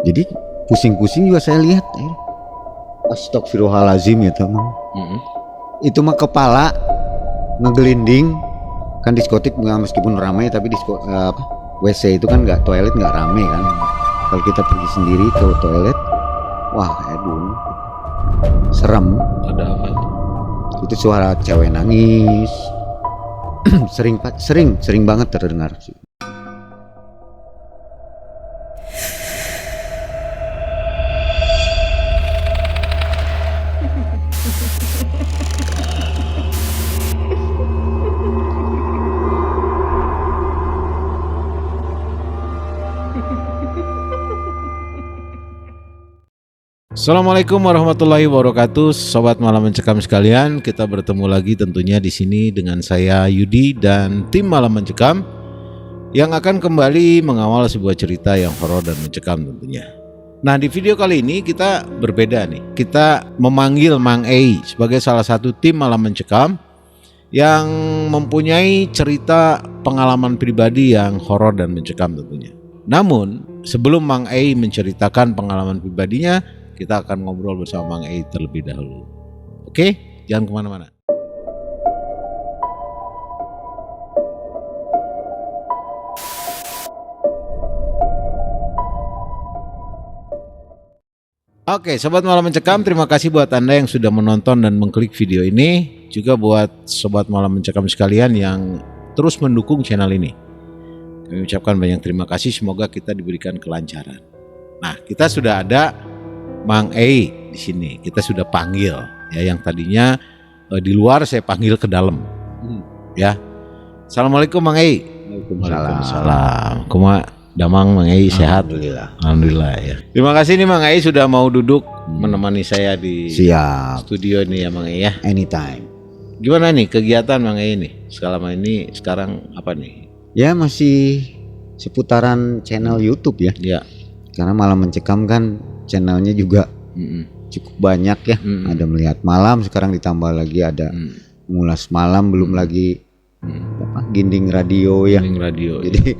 Jadi pusing-pusing juga saya lihat. Astagfirullahalazim ya teman. Itu mah kepala ngegelinding kan diskotik meskipun ramai tapi WC itu kan nggak, toilet nggak ramai kan. Kalau kita pergi sendiri ke toilet, wah Edun serem. Ada apa itu? Itu suara cewek nangis. sering banget terdengar sih. Assalamualaikum warahmatullahi wabarakatuh, sobat malam mencekam sekalian. Kita bertemu lagi tentunya di sini dengan saya Yudi dan tim malam mencekam yang akan kembali mengawal sebuah cerita yang horor dan mencekam tentunya. Nah, di video kali ini kita berbeda nih. Kita memanggil Mang Ei sebagai salah satu tim malam mencekam yang mempunyai cerita pengalaman pribadi yang horor dan mencekam tentunya. Namun, sebelum Mang Ei menceritakan pengalaman pribadinya, kita akan ngobrol bersama Mang Ei terlebih dahulu. Oke, jangan kemana-mana. Oke, sobat malam mencekam, terima kasih buat Anda yang sudah menonton dan mengklik video ini. Juga buat sobat malam mencekam sekalian yang terus mendukung channel ini. Kami ucapkan banyak terima kasih, semoga kita diberikan kelancaran. Nah, kita sudah ada Mang Ei di sini. Kita sudah panggil ya, yang tadinya di luar saya panggil ke dalam. Ya. Assalamualaikum Mang Ei. Waalaikumsalam. Kuma damang Mang Ei sehat. Alhamdulillah ya. Terima kasih nih Mang Ei sudah mau duduk menemani saya di studio ini ya Mang Ei ya. Anytime. Gimana nih kegiatan Mang Ei nih? Selama ini sekarang apa nih? Ya masih seputaran channel YouTube ya. Ya. Karena malam mencekam kan channelnya juga cukup banyak ya. Ada melihat malam, sekarang ditambah lagi ada mengulas malam, belum lagi ginding radio ya. Ginding radio. Jadi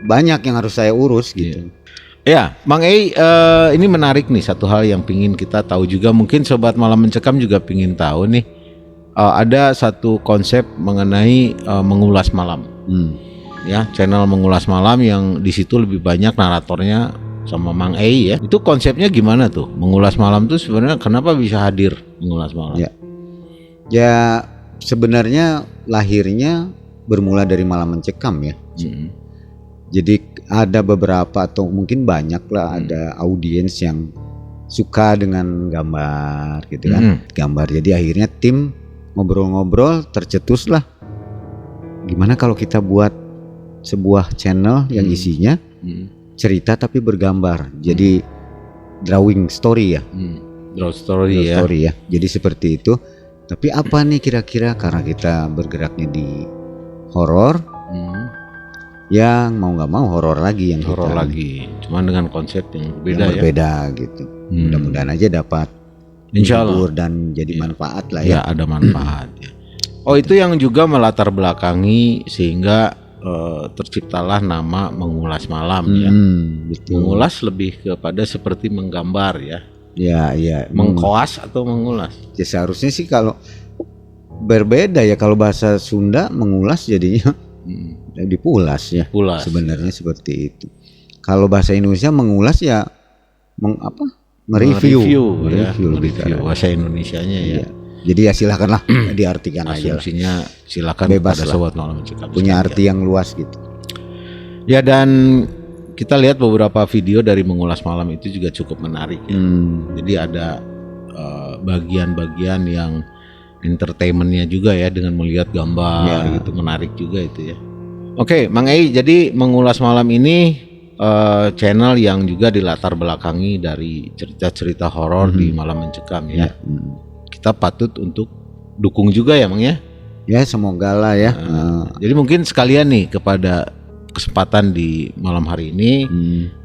banyak yang harus saya urus gitu. Ya, Mang Ei, ini menarik nih, satu hal yang pingin kita tahu juga, mungkin sobat malam mencekam juga pingin tahu nih. Ada satu konsep mengenai mengulas malam. Ya, channel mengulas malam yang di situ lebih banyak naratornya sama Mang Ei ya. Itu konsepnya gimana tuh? Mengulas malam tuh sebenarnya kenapa bisa hadir mengulas malam? Ya sebenarnya lahirnya bermula dari malam mencekam ya. Jadi ada beberapa atau mungkin banyak lah ada audiens yang suka dengan gambar gitu kan. Gambar. Jadi akhirnya tim ngobrol-ngobrol tercetus lah. Gimana kalau kita buat sebuah channel yang isinya cerita tapi bergambar, jadi drawing story ya, draw story ya. Jadi seperti itu. Tapi apa nih kira-kira, karena kita bergeraknya di horor, yang mau nggak mau horor lagi, cuman dengan konsep yang berbeda gitu. Mudah-mudahan aja dapat menghibur dan jadi manfaat lah ya. Ada manfaat ya. Oh, itu yang juga melatar belakangi sehingga terciptalah nama mengulas malam ya. Betul. Mengulas lebih kepada seperti menggambar ya. Ya. Mengkoas atau mengulas? Ya seharusnya sih kalau berbeda ya, kalau bahasa Sunda mengulas jadinya dipulas ya. Pulas. Sebenarnya seperti itu. Kalau bahasa Indonesia mengulas ya mereview bahasa Indonesianya ya. Jadi ya silakanlah diartikan aja. Asumsinya silakan bebas pada lah. sobat malam mencekam. Punya arti yang luas gitu. Ya, dan kita lihat beberapa video dari mengulas malam itu juga cukup menarik ya. Jadi ada bagian-bagian yang entertainmentnya juga ya, dengan melihat gambar gitu, menarik juga itu ya. Oke, Mang Ei, jadi mengulas malam ini channel yang juga dilatar belakangi dari cerita-cerita horor di malam mencekam ya. Kita patut untuk dukung juga ya Mang ya. Ya semoga lah ya. Jadi mungkin sekalian nih kepada kesempatan di malam hari ini,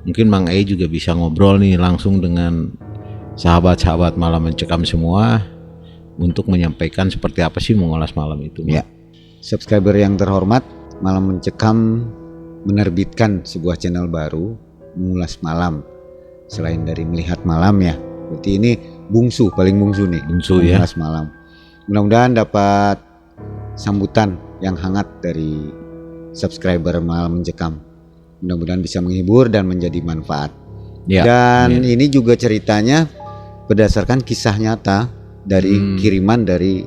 mungkin Mang Ei juga bisa ngobrol nih langsung dengan sahabat-sahabat malam mencekam semua untuk menyampaikan seperti apa sih mengulas malam itu. Ya, subscriber yang terhormat, malam mencekam menerbitkan sebuah channel baru, mengulas malam. selain dari melihat malam ya. Berarti ini paling bungsu nih. Bungsu ya. Mengulas malam. Mudah-mudahan dapat sambutan yang hangat dari subscriber Malam Mencekam. Mudah-mudahan bisa menghibur dan menjadi manfaat. Ya, dan ini juga ceritanya berdasarkan kisah nyata dari kiriman dari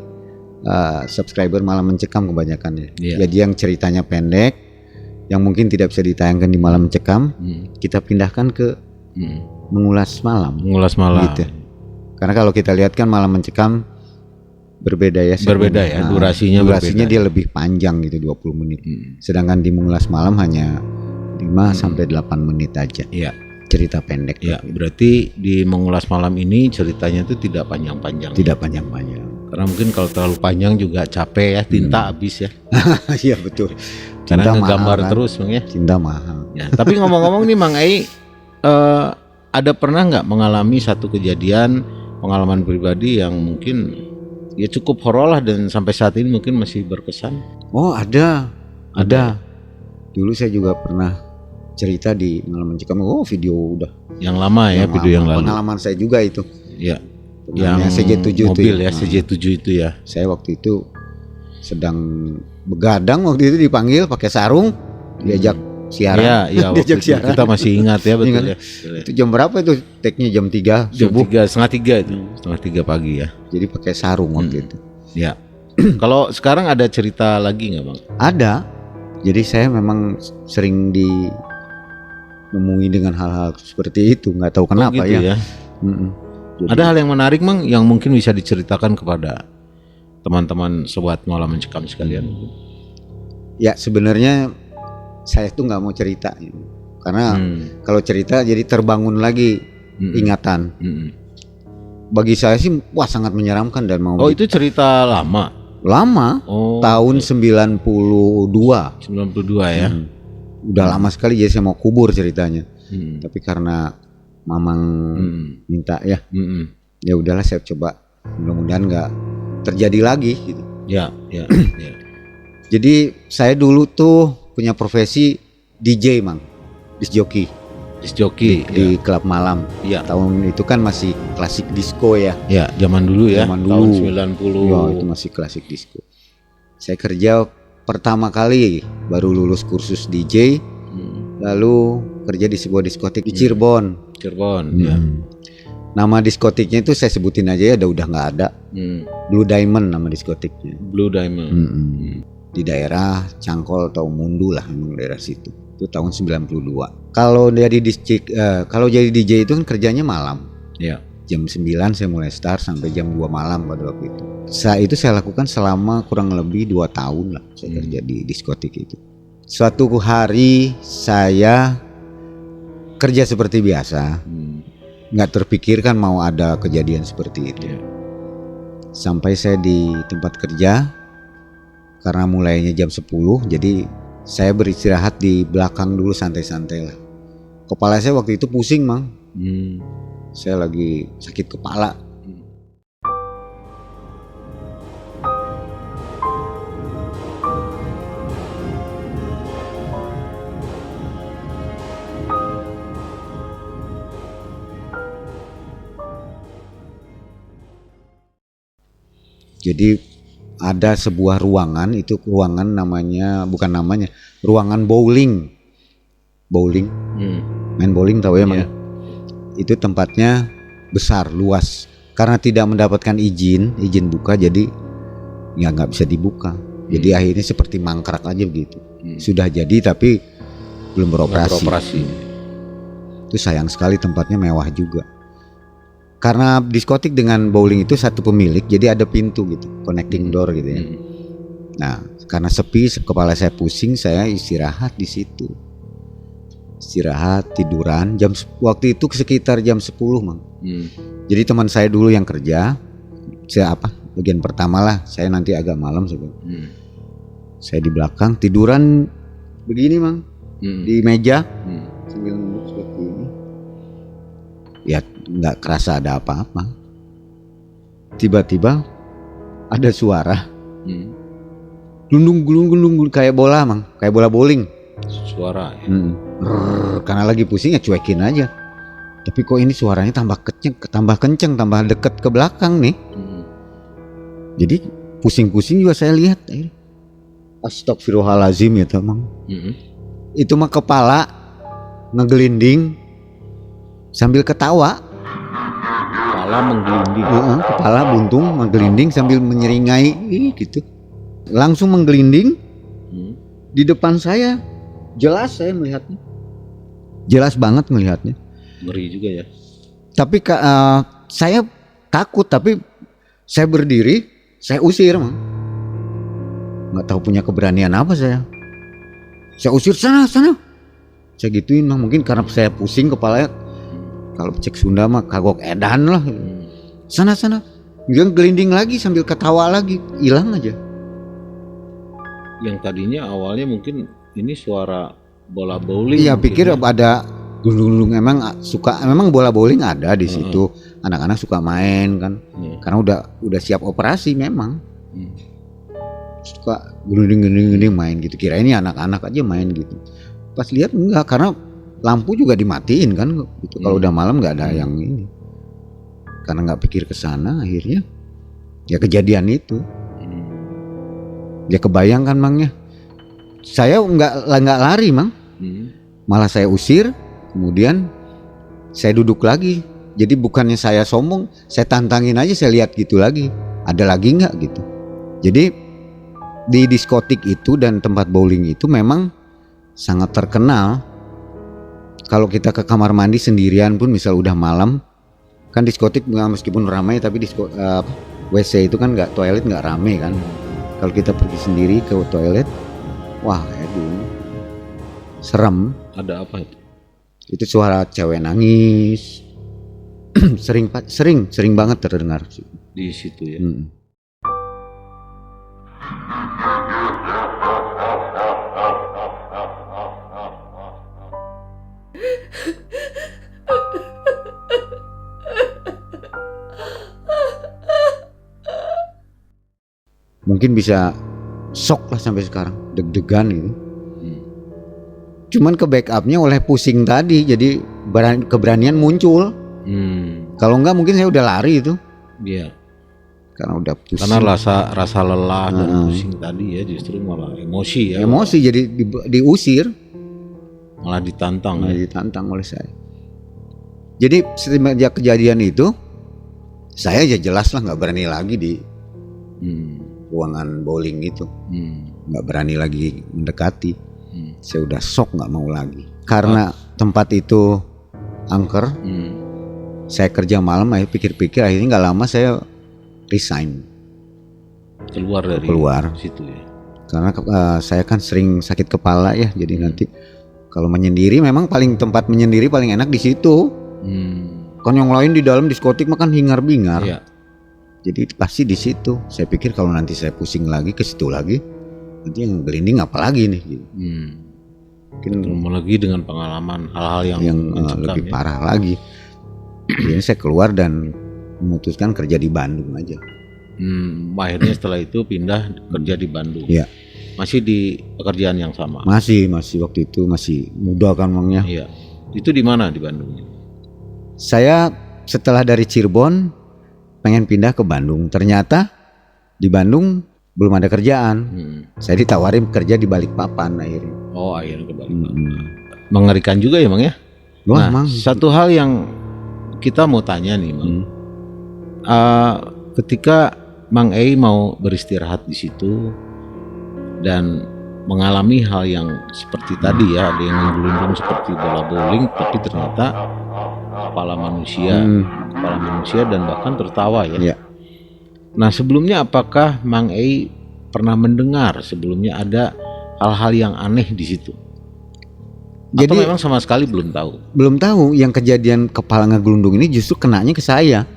subscriber Malam Mencekam kebanyakan ya. Jadi yang ceritanya pendek, yang mungkin tidak bisa ditayangkan di Malam Mencekam, kita pindahkan ke mengulas malam. Mengulas malam. Gitu. Karena kalau kita lihat kan Malam Mencekam berbeda ya. Berbeda ya, durasinya berbeda. Dia lebih panjang gitu 20 menit. Sedangkan di mengulas malam hanya 5 sampai 8 menit aja. Iya. Cerita pendek. Ya, berarti di mengulas malam ini ceritanya itu tidak panjang-panjang. Tidak panjang-panjang. Karena mungkin kalau terlalu panjang juga capek ya, tinta habis ya. Iya betul. Karena ngegambar terus Bang ya. Cinta mahal. Ya, tapi ngomong-ngomong nih Mang Ai, ada pernah nggak mengalami satu kejadian pengalaman pribadi yang mungkin ya cukup horor lah dan sampai saat ini mungkin masih berkesan? Oh ada. Dulu saya juga pernah cerita di Malam Mencekam. Oh video udah yang lama ya, video yang lalu. Pengalaman saya juga itu. Ya. Yang CJ7 mobil itu ya, CJ7 itu ya. Saya waktu itu sedang begadang, waktu itu dipanggil pakai sarung, diajak siaran. Iya, diajak siaran. Kita masih ingat ya, betul ya. Itu jam berapa itu? Teknya jam 3 subuh. Setengah 3 itu, setengah 3 pagi ya. Jadi pakai sarung waktu itu. Ya. Kalau sekarang ada cerita lagi nggak Bang? Ada. Jadi saya memang sering dinemui dengan hal-hal seperti itu, nggak tahu kenapa gitu ya. Jadi, ada hal yang menarik Mang yang mungkin bisa diceritakan kepada teman-teman sobat Malam Mencekam sekalian? Ya sebenarnya saya tuh nggak mau cerita, karena kalau cerita jadi terbangun lagi ingatan. Bagi saya sih wah sangat menyeramkan dan mau. Oh itu cerita lama? Tahun 92 ya. Udah lama sekali, jadi saya mau kubur ceritanya. Tapi karena Mamang minta ya, ya udahlah saya coba, mudah-mudahan nggak terjadi lagi gitu. Ya. Jadi saya dulu tuh punya profesi DJ Mang, disc jockey di klub malam. Ya. Tahun itu kan masih klasik disco ya. Ya, zaman dulu ya. Tahun 90. Ya, itu masih klasik disco. Saya kerja pertama kali baru lulus kursus DJ, lalu kerja di sebuah diskotik di Cirebon. Ya. Nama diskotiknya itu saya sebutin aja ya, udah nggak ada. Blue Diamond nama diskotiknya. Blue Diamond. Di daerah Cangkol atau Mundu lah, memang daerah situ. Itu tahun 92. Kalau jadi DJ itu kan kerjanya malam. Ya. Jam 9 saya mulai start sampai jam 2 malam pada waktu itu. Itu saya lakukan selama kurang lebih 2 tahun lah saya kerja di diskotik itu. Suatu hari saya kerja seperti biasa, nggak terpikirkan mau ada kejadian seperti itu. Sampai saya di tempat kerja, karena mulainya jam 10, jadi saya beristirahat di belakang dulu santai-santai lah. Kepala saya waktu itu pusing Mang. Saya lagi sakit kepala. Jadi ada sebuah ruangan, itu ruangan ruangan bowling. Main bowling tahu ya Mang? Itu tempatnya besar, luas. Karena tidak mendapatkan izin buka, jadi ya nggak bisa dibuka. Jadi akhirnya seperti mangkrak aja begitu. Sudah jadi tapi belum beroperasi. Itu sayang sekali, tempatnya mewah juga. Karena diskotik dengan bowling itu satu pemilik, jadi ada pintu gitu, connecting door gitu ya. Nah, karena sepi, kepala saya pusing, saya istirahat di situ. Istirahat, tiduran, waktu itu sekitar jam 10 Mang. Jadi teman saya dulu yang kerja, bagian pertama lah, saya nanti agak malam saya di belakang tiduran begini Mang, di meja sambil nunduk seperti ini. Ya nggak kerasa ada apa-apa. Tiba-tiba ada suara gelundung kayak bola Mang, kayak bola bowling. Suara ya. Karena lagi pusing ya cuekin aja. Tapi kok ini suaranya tambah kenceng, tambah deket ke belakang nih. Jadi pusing-pusing juga saya lihat. Astagfirullahalazim ya teman. Itu mah kepala ngegelinding sambil ketawa. Kepala menggelinding. Kepala buntung menggelinding sambil menyeringai gitu. Langsung menggelinding di depan saya. Jelas saya melihatnya. Jelas banget melihatnya. Ngeri juga ya. Tapi saya takut, tapi saya berdiri, saya usir, Mang. Nggak tahu punya keberanian apa saya. Saya usir sana. Saya gituin, Mang. Mungkin karena saya pusing kepalanya. Kalau cek Sunda mah kagok edan lah. Sana. Dia gelinding lagi sambil ketawa lagi, hilang aja. Yang tadinya awalnya mungkin ini suara bola bowling. Iya, pikir ada gelundung, memang bola bowling ada di situ. Anak-anak suka main kan. Karena udah siap operasi memang. Suka gelunding main gitu. Kira ini anak-anak aja main gitu. Pas lihat enggak, karena lampu juga dimatiin kan gitu. Kalau udah malam nggak ada yang ini. Karena nggak pikir ke sana, akhirnya ya kejadian itu. Ya kebayang kan, Mang ya. Saya nggak lari, Mang. Malah saya usir, kemudian saya duduk lagi. Jadi bukannya saya sombong, saya tantangin aja, saya lihat gitu lagi. Ada lagi nggak gitu. Jadi di diskotik itu dan tempat bowling itu memang sangat terkenal. Kalau kita ke kamar mandi sendirian pun, misal udah malam, kan diskotik meskipun ramai tapi WC itu kan toilet nggak ramai kan. Kalau kita pergi sendiri ke toilet, wah aduh, serem. Ada apa itu? Itu suara cewek nangis. sering banget terdengar di situ ya. Mungkin bisa shock lah sampai sekarang, deg-degan gitu. Cuman ke backupnya oleh pusing tadi, jadi keberanian muncul. Kalau enggak mungkin saya udah lari itu. Iya. Karena udah pusing. Karena rasa lelah dan pusing tadi ya, justru malah emosi ya. Emosi jadi diusir. Malah ditantang. Ditantang oleh saya. Jadi semenjak kejadian itu, saya aja jelas lah nggak berani lagi di ruangan bowling itu. Nggak berani lagi mendekati. Saya udah shock, nggak mau lagi. Karena tempat itu angker. Saya kerja malam, pikir-pikir akhirnya nggak lama saya resign. Keluar situ ya. Karena saya kan sering sakit kepala ya, jadi nanti kalau menyendiri memang tempat menyendiri paling enak di situ. Kan yang lain di dalam diskotik makan hingar-bingar. Iya. Jadi pasti di situ. Saya pikir kalau nanti saya pusing lagi ke situ lagi, nanti yang gelinding apa lagi nih gitu. Mungkin lagi dengan pengalaman hal-hal yang lebih parah lagi. Jadi saya keluar dan memutuskan kerja di Bandung aja. Akhirnya setelah itu pindah kerja di Bandung. Iya. Masih di pekerjaan yang sama. Masih waktu itu masih muda kan, Mangnya. Iya. Itu di mana di Bandung? Saya setelah dari Cirebon pengen pindah ke Bandung. Ternyata di Bandung belum ada kerjaan. Saya ditawarin kerja di Balikpapan akhirnya. Oh, akhirnya ke Balikpapan. Mengerikan juga ya, Mang ya? Wah, Mang. Satu hal yang kita mau tanya nih, Mang. Ketika Mang Ei mau beristirahat di situ dan mengalami hal yang seperti tadi ya, ada yang menggelundung seperti bola bowling, tapi ternyata kepala manusia dan bahkan tertawa ya. Nah, sebelumnya apakah Mang Ei pernah mendengar sebelumnya ada hal-hal yang aneh di situ? Atau jadi memang sama sekali belum tahu? Belum tahu. Yang kejadian kepala ngegelundung ini justru kenanya ke saya.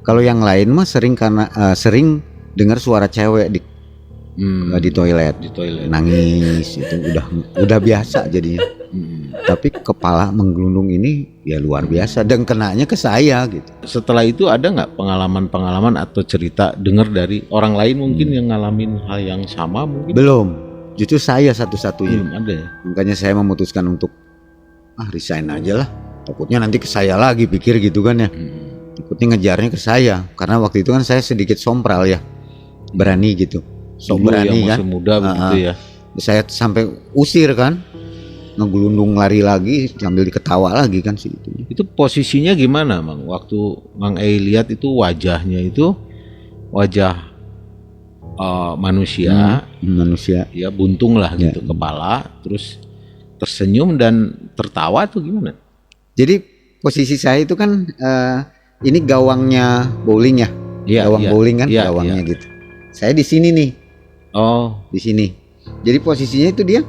Kalau yang lain mah sering dengar suara cewek di toilet. Nangis itu udah biasa jadinya. Tapi kepala menggelundung ini ya luar biasa dan kenanya ke saya gitu. Setelah itu ada nggak pengalaman atau cerita dengar dari orang lain mungkin yang ngalamin hal yang sama mungkin? Belum. Justru saya satu-satunya. Belum ada ya. Makanya saya memutuskan untuk resign aja lah. Takutnya nanti ke saya lagi, pikir gitu kan ya. Takutnya ngejarnya ke saya, karena waktu itu kan saya sedikit sompral ya, berani gitu, sok berani yang masih kan. muda begitu ya. Saya sampai usir kan, ngegelundung lari lagi sambil diketawa lagi kan sih itu. Itu posisinya gimana Mang? Waktu Mang Ei lihat itu wajahnya itu wajah manusia ya, buntung lah gitu kepala, terus tersenyum dan tertawa tuh gimana? Jadi posisi saya itu kan ini gawangnya bowling ya, gawang bowling kan, gawangnya gitu. Saya di sini nih. Oh, di sini. Jadi posisinya itu dia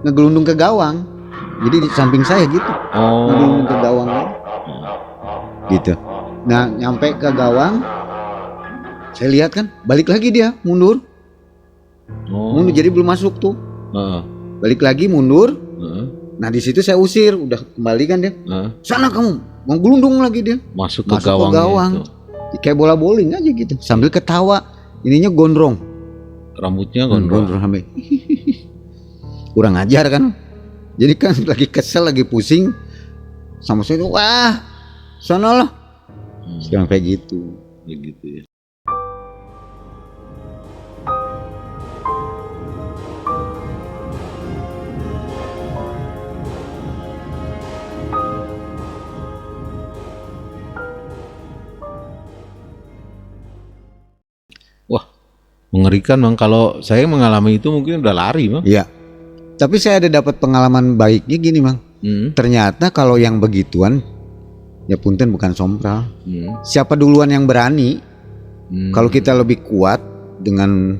ngegelundung ke gawang. Jadi di samping saya gitu. Oh. Ngegelundung ke gawang gitu. Nah, nyampe ke gawang, saya lihat kan, balik lagi dia mundur. Mundur, jadi belum masuk tuh. Balik lagi mundur. Nah di situ saya usir, udah kembali kan dia. Sana kamu, mau gelundung lagi dia. Masuk ke gawang. Kayak bola bowling aja gitu, sambil ketawa. Ininya gondrong. Rambutnya gondrong. Kurang ajar kan. Jadi kan lagi kesel, lagi pusing. Sama saya, wah, sana lah. Sekarang kayak gitu. Begitu ya. Wah, mengerikan Bang. Kalau saya mengalami itu mungkin udah lari Bang. Iya. Tapi saya ada dapat pengalaman baiknya gini Bang. Ternyata kalau yang begituan, ya punten bukan sompral. Siapa duluan yang berani? Kalau kita lebih kuat dengan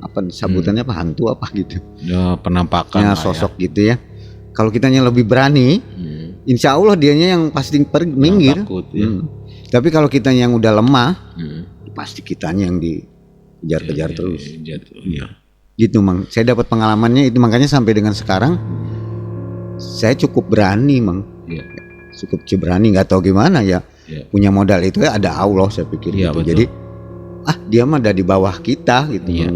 apa sabutannya, apa hantu apa gitu. Ya, penampakan ya, sosok ya. Gitu ya. Kalau kitanya lebih berani, insya Allah dianya yang pasti minggir. Takut, ya. Tapi kalau kita yang udah lemah, pasti kitanya yang dikejar-kejar terus. Iya. Gitu Mang. Saya dapat pengalamannya itu, makanya sampai dengan sekarang saya cukup berani Mang. Iya. Cukup berani, nggak tahu gimana ya. Iya. Punya modal itu ya ada Allah saya pikir gitu. Betul. Jadi dia mah ada di bawah kita gitu. Iya.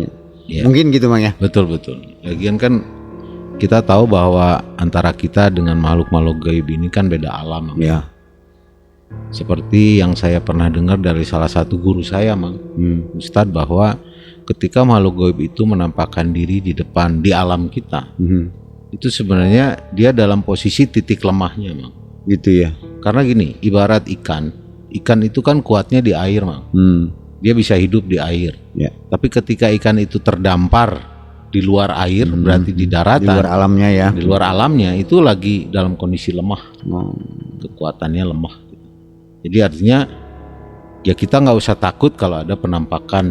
Iya. Mungkin gitu Mang ya. Betul. Lagian kan kita tahu bahwa antara kita dengan makhluk-makhluk gaib ini kan beda alam Mang. Iya. Seperti yang saya pernah dengar dari salah satu guru saya Mang, Ustadz, bahwa ketika makhluk gaib itu menampakkan diri di depan di alam kita, itu sebenarnya dia dalam posisi titik lemahnya Mang. Gitu ya. Karena gini, ibarat ikan itu kan kuatnya di air Mang. Dia bisa hidup di air. Ya. Tapi ketika ikan itu terdampar di luar air, berarti di daratan, di luar alamnya ya. Di luar alamnya itu lagi dalam kondisi lemah, kekuatannya lemah. Jadi artinya ya kita nggak usah takut kalau ada penampakan.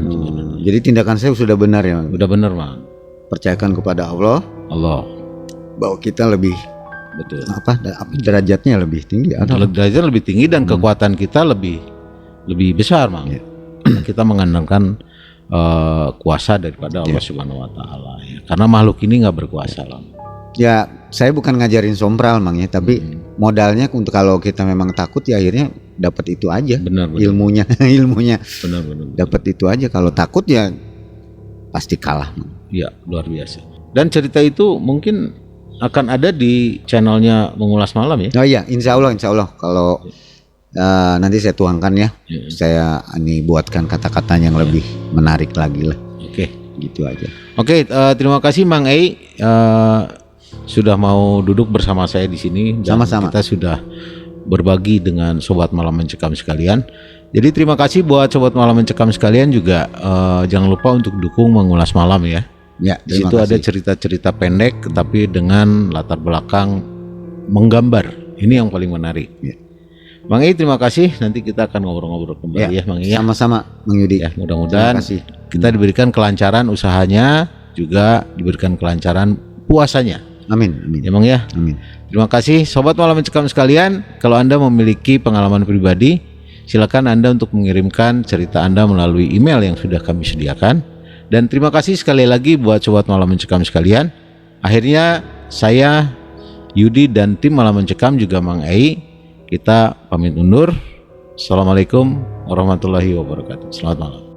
Jadi tindakan saya sudah benar ya Mang? Udah benar Mang. Percayakan kepada Allah. Bahwa kita lebih derajatnya lebih tinggi. Derajatnya lebih tinggi dan kekuatan kita lebih besar Mang. Karena kita mengandalkan kuasa daripada Allah Subhanahu Wa Taala. Ya. Karena makhluk ini nggak berkuasa lah. Ya, saya bukan ngajarin sompral Mang ya, tapi modalnya untuk kalau kita memang takut ya akhirnya dapat itu aja. Benar. Ilmunya. Benar. Dapat itu aja. Kalau takut ya pasti kalah. Iya, luar biasa. Dan cerita itu mungkin akan ada di channelnya Mengulas Malam ya? Oh iya, insya Allah. Kalau nanti saya tuangkan ya. Saya buatkan kata-kata yang lebih menarik lagi lah. Oke. Gitu aja. Oke, terima kasih Mang Ei. Sudah mau duduk bersama saya di sini. Sama-sama. Kita sudah berbagi dengan Sobat Malam Mencekam sekalian. Jadi terima kasih buat Sobat Malam Mencekam sekalian juga. Jangan lupa untuk dukung Mengulas Malam ya. Ya, di situ ada cerita-cerita pendek tapi dengan latar belakang menggambar. Ini yang paling menarik. Ya. Mang Ei, terima kasih. Nanti kita akan ngobrol-ngobrol kembali ya Mang Ei. Sama-sama Mang Yudi. Ya, mudah-mudahan kita diberikan kelancaran usahanya, juga diberikan kelancaran puasanya. Amin. Ya Mang ya. Amin. Terima kasih Sobat Malam Mencekam sekalian. Kalau Anda memiliki pengalaman pribadi, silakan Anda untuk mengirimkan cerita Anda melalui email yang sudah kami sediakan. Dan terima kasih sekali lagi buat Sobat Malam Mencekam sekalian. Akhirnya saya, Yudi, dan tim Malam Mencekam juga Mang Ei, kita pamit undur. Assalamualaikum warahmatullahi wabarakatuh. Selamat malam.